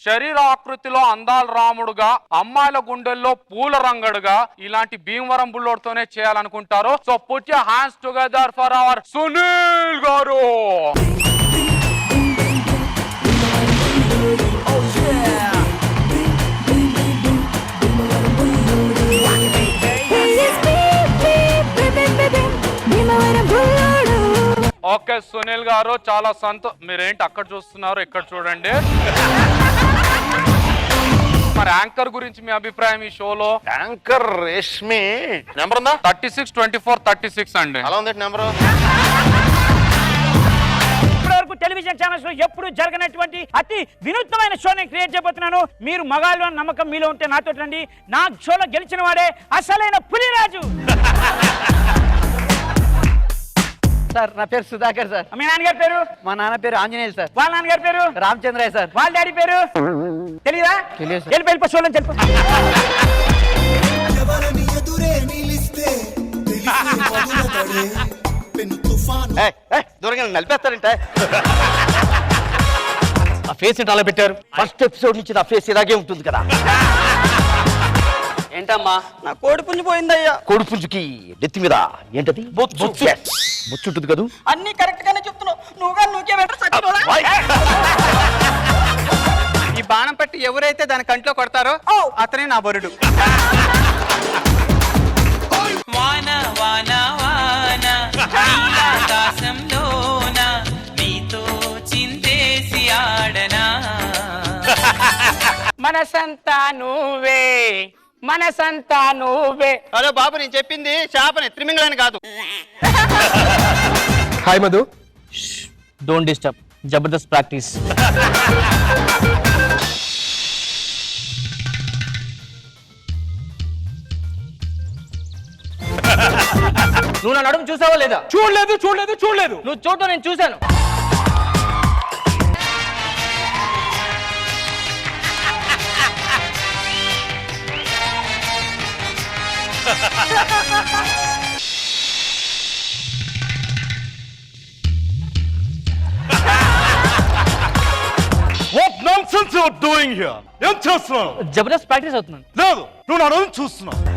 శరీరాకృతిలో అందాల రాముడుగా, అమ్మాయిల గుండెల్లో పూల రంగడుగా ఇలాంటి భీమవరం బుల్లోడ్తోనే చేయాలనుకుంటారు. So put your hands together for our Sunil garu. Okay Sunil గారు, చాలా మీరేంటి అక్కడ చూస్తున్నారు, ఇక్కడ చూడండి. మరి యాంకర్ గురించి మీ అభిప్రాయం ఈ షోలో? యాంకర్ రేష్మి నెంబర్ ఉందా? 36 24 36 అండి. అలా ఉంది నెంబర్. ఇప్పటివరకు టెలివిజన్ ఛానల్స్ లో ఎప్పుడు జరగనటువంటి అతి వినూత్నమైన షో నేను క్రియేట్ చేయబోతున్నాను. మీరు మగాళ్ళు అని నమ్మకం మీలో ఉంటే నాతో రండి. నా షోలో గెలిచిన వాడే అసలైన పులిరాజు. సార్ నా పేరు సుధాకర్ సార్. మీ నాన్నగారి పేరు? మా నాన్న పేరు ఆంజనేయులు సార్. వాళ్ళ నాన్నగారి పేరు? రామచంద్రయ్య సార్. వాళ్ళ డాడీ పేరు తెలీదా? తెలియదు. వెళ్ళిపో షోలో తెలుపు. దూరంగా నలిపేస్తారంటే. ఆ ఫేస్ ఏంటి అలా పెట్టారు? ఫస్ట్ ఎపిసోడ్ నుంచి నా ఫేస్ ఇలాగే ఉంటుంది కదా. ఏంటమ్మా? నా కోడి పుంజు పోయిందయ్యా. కోడి పుంజుకి నెత్తి మీద ఏంటది? బొచ్చు ఉంటుంది కదా. అన్ని కరెక్ట్ గానే చెప్తున్నావు. నువ్వుకే ఈ బాణం పెట్టి ఎవరైతే దాని కంట్లో కొడతారో అతనే నా బరుడు. వాన వాన వాన ఆకాశంలోన నీతో చిందేసి ఆడనా. మనసంతా నువ్వే, మనసంతా నువ్వే. హలో బాబు, నేను చెప్పింది చేపని త్రిమింగళని కాదు. Hi Madhu. Don't disturb. Jabardasth practice. నువ్వు నా నడుము చూసావా లేదా? చూడలేదు చూడలేదు చూడలేదు. నువ్వు చూడటం నేను చూశాను. What nonsense you are doing here? ఏం చేస్తున్నావు? జబర్దస్త్ ప్రాక్టీస్ అవుతున్నాను. లేదు, నువ్వు నా రోజు చూస్తున్నావు.